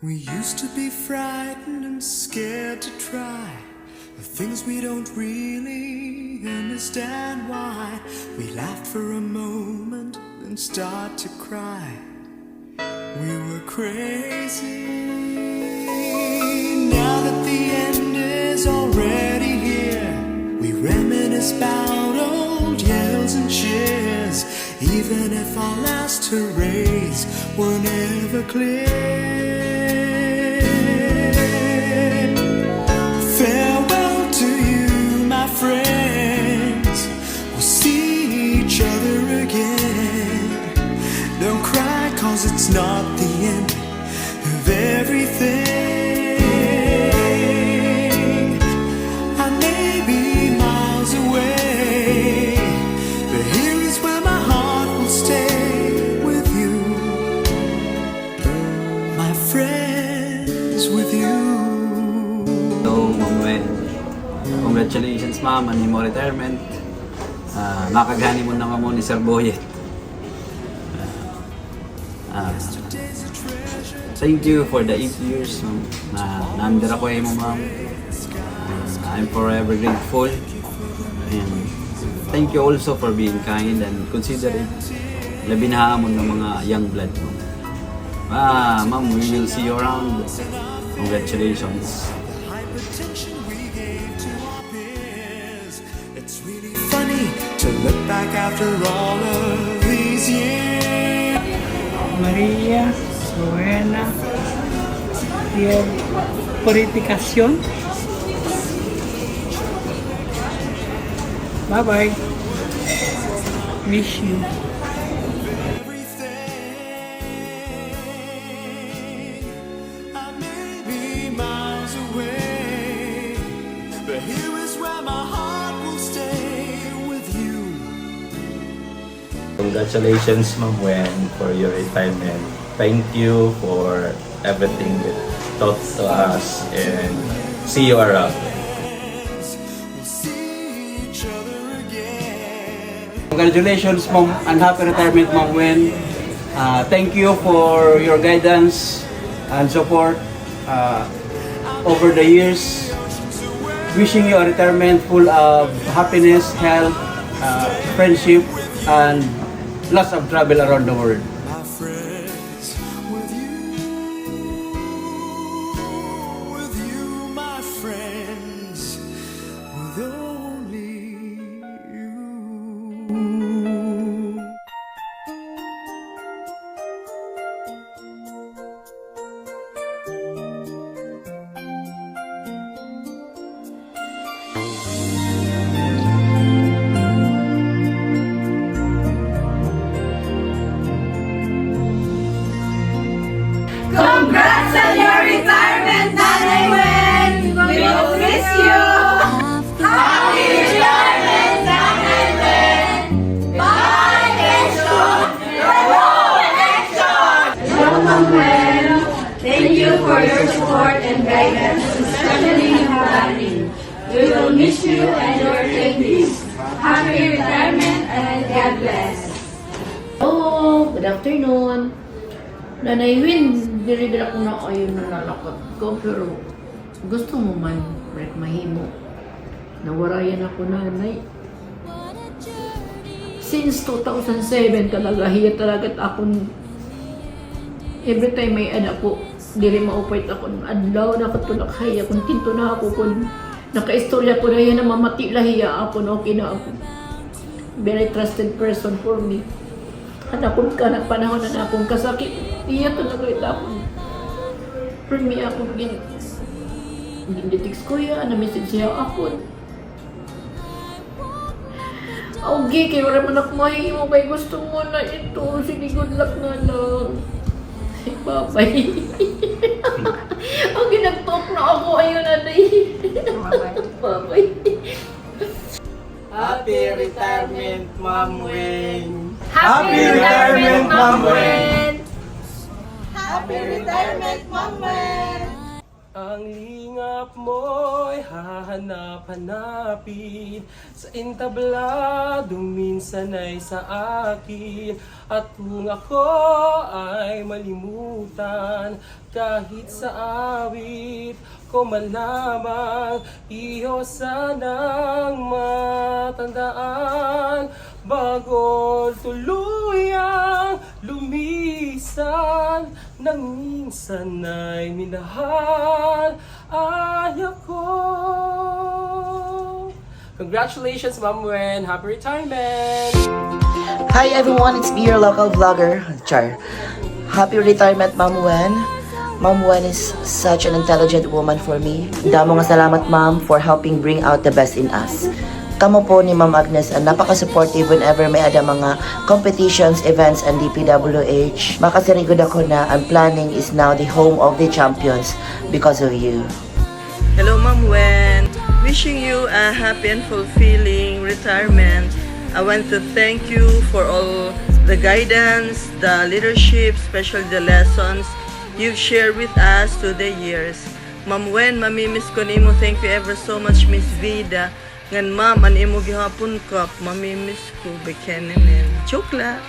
We used to be frightened and scared to try the things we don't really understand why. We laughed for a moment and start to cry. We were crazy. Now that the end is already here, we reminisce about old yells and cheers, even if our last hurrays were never clear. Farewell to you, my friends. We'll see each other again. Don't cry, 'cause it's not the end of everything. I may be miles away, but here is where my heart will stay with you, my friends, with you. So, Ma'am Wen, congratulations ma'am, ani mo retirement. Makagani mo na mo ni Sir Boyet. Thank you for the 8 years na naandar ako mo ma'am. I'm forever grateful. And thank you also for being kind and considerate. Labi na hamon ng mga young blood mo. Ma'am, we will see you around. Congratulations. It's really funny to look back after all of these years. Maria Buena your purificación. Bye bye. Miss you. I may be miles away, but here is where my heart will stay with you. Congratulations, Ma'am Wen, for your retirement. Thank you for everything you taught to us, and see you around. We'll see each other again. Congratulations ma'am and happy retirement Ma'am Wen. Thank you for your guidance and support over the years. Wishing you a retirement full of happiness, health, friendship, and lots of travel around the world. My friends, with you, my friends, with only you. Congrats on your retirement, Nanay Wen! We will miss you! Happy retirement, Nanay Wen! Bye, Action! Hello, Action! Hello, Ma'am Wen! Thank you for your support and guidance, especially in family. We will miss you and your ladies. Happy retirement and God bless! Oh, good afternoon. Nanay Win, diri-dira ko na kayo nalalakad ko, pero gusto mo man, break mahimo. Nawarayan ako, nanay. Since 2007 talaga, hiya talaga akong every time may anak ko, diri maupait ako ng adlaw, nakatulak hiya, kung tinto na ako, kung naka-istorya ko na yan na mamati lahiya ako, no, okay na ako. Very trusted person for me. Anak ko ka na panahon na akong kasakit. Iya talaga ito ako. For me ako gindetext ko yan, na-message siya ako. Okay, kayo rin man ako mahimo kay gusto mo na ito. Sige, good luck na lang. Ay, babay. Okay, nag-talk na ako. Ayun na babay. Happy retirement, Ma'am Wen! Happy retirement, Ma'am Wen! Happy retirement, Ma'am Wen! Ang lingap mo'y hahanap-hanapin sa intabladong minsan ay sa akin. At kung ako ay malimutan, kahit sa awit ko man lamang, iyo sanang matandaan. Bago tuluyang lumisan, nang minsan ay minahal ay ako. Congratulations, Ma'am Wen! Happy retirement! Hi everyone, it's me, your local vlogger, Char. Happy retirement, Ma'am Wen. Ma'am Wen is such an intelligent woman for me. Damo nga salamat, Ma'am, for helping bring out the best in us. Kamo po ni Ma'am Agnes ang napaka-supportive whenever may ada mga competitions, events, and DPWH. Makasirigod ako na ang planning is now the home of the champions because of you. Hello, Ma'am Wen. Wishing you a happy and fulfilling retirement. I want to thank you for all the guidance, the leadership, especially the lessons you've shared with us through the years. Ma'am Wen, mamimiss ko nimo. Thank you ever so much, Miss Vida. Ngan ma'am, an imo gihapon ka, mamimiss ko. Bekenemen. Joke la.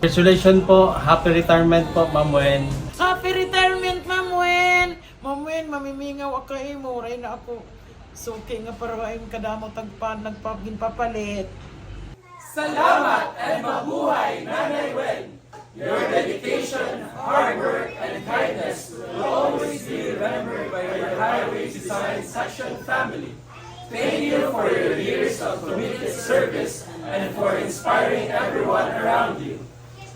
Congratulations po. Happy retirement po, Ma'am Wen. Happy retirement, Ma'am Wen! Ma'am Wen, mamimingaw ako imo. Ray na ako. Suki nga para ay kadamo tagpan, nagpapalit. Salamat and mabuhay, Nanay Wen! Your dedication, hard work, and kindness will always be remembered by your Highway Design Section family. Thank you for your years of committed service and for inspiring everyone around you.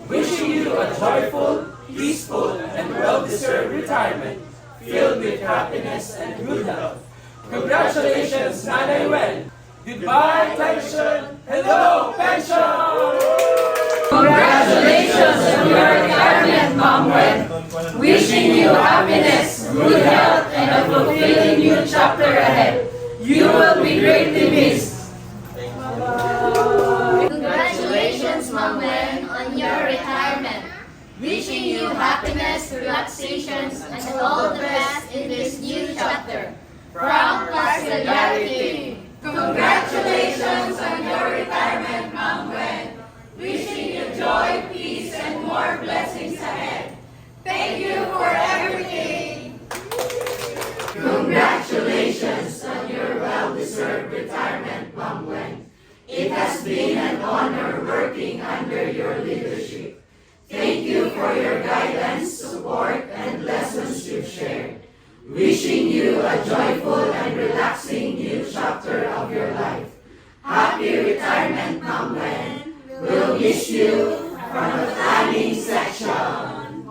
Wishing you a joyful, peaceful, and well-deserved retirement filled with happiness and good health. Congratulations, Nanay Wen! Goodbye, pension! Hello, pension! Congratulations on your retirement, Ma'am Wen. Wishing you happiness, good health, and a fulfilling new chapter ahead. You will be greatly missed. Congratulations, Ma'am Wen, on your retirement. Wishing you happiness, relaxations, and all the best in this new chapter. From Particularity. Congratulations on your retirement, Ma'am Wen. Wishing you joy, peace, and more blessings ahead. Thank you for everything. Congratulations on your well-deserved retirement, Ma'am Wen. It has been an honor working under your leadership. Thank you for your guidance, support, and lessons you've shared. Wishing you a joyful and relaxing new chapter of your life. Happy retirement, Ma'am Wen. We'll miss you from the planning section.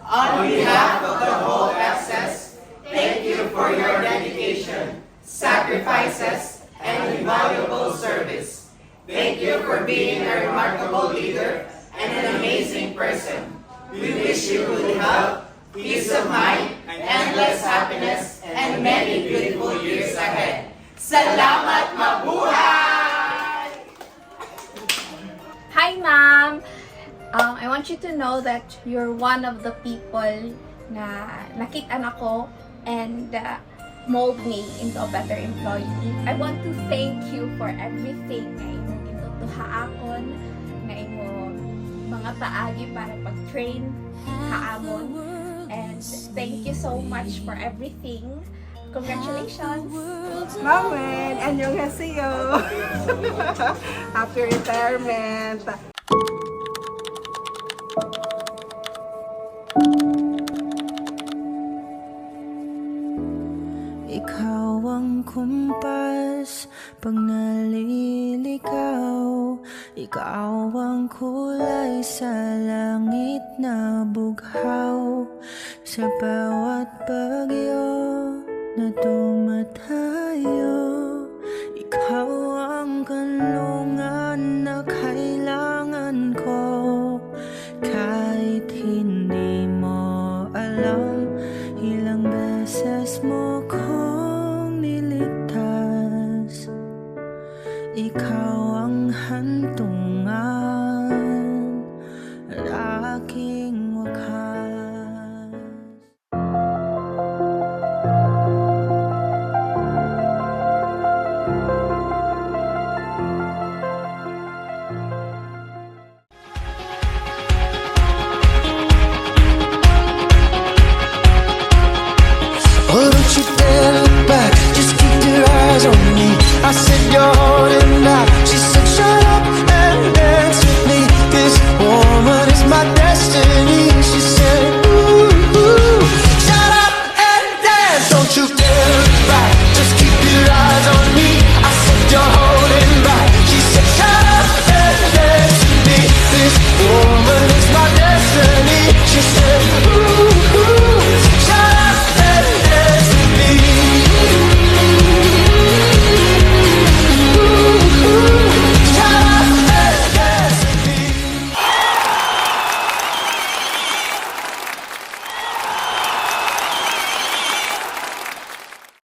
On behalf of the whole SS, thank you for your dedication, sacrifices, and invaluable service. Thank you for being a remarkable leader and an amazing person. We wish you good health, peace of mind, endless happiness, and many beautiful years ahead. Salamat, mabuhay! Hi, Ma'am. I want you to know that you're one of the people na nakitaan ako and mold me into a better employee. I want to thank you for everything na imo gitutuhaakon, na imo mga paagi para pag-train kaamon. And thank you so much for everything. Congratulations! Ma'am Wen, annyeonghaseyo! Happy retirement! Ikaw ang kumpas pag naliligaw. Ikaw ang kulay sa langit na bughaw. Sa bawat bagyo na tumatayo, ikaw ang kanlungan na kailangan ko. Kahit hindi mo alam, ilang beses mo kong niligtas. Ikaw ang hantungan at aking wakas. you're holding out. She said, shut up and dance with me. This woman is my destiny. She said,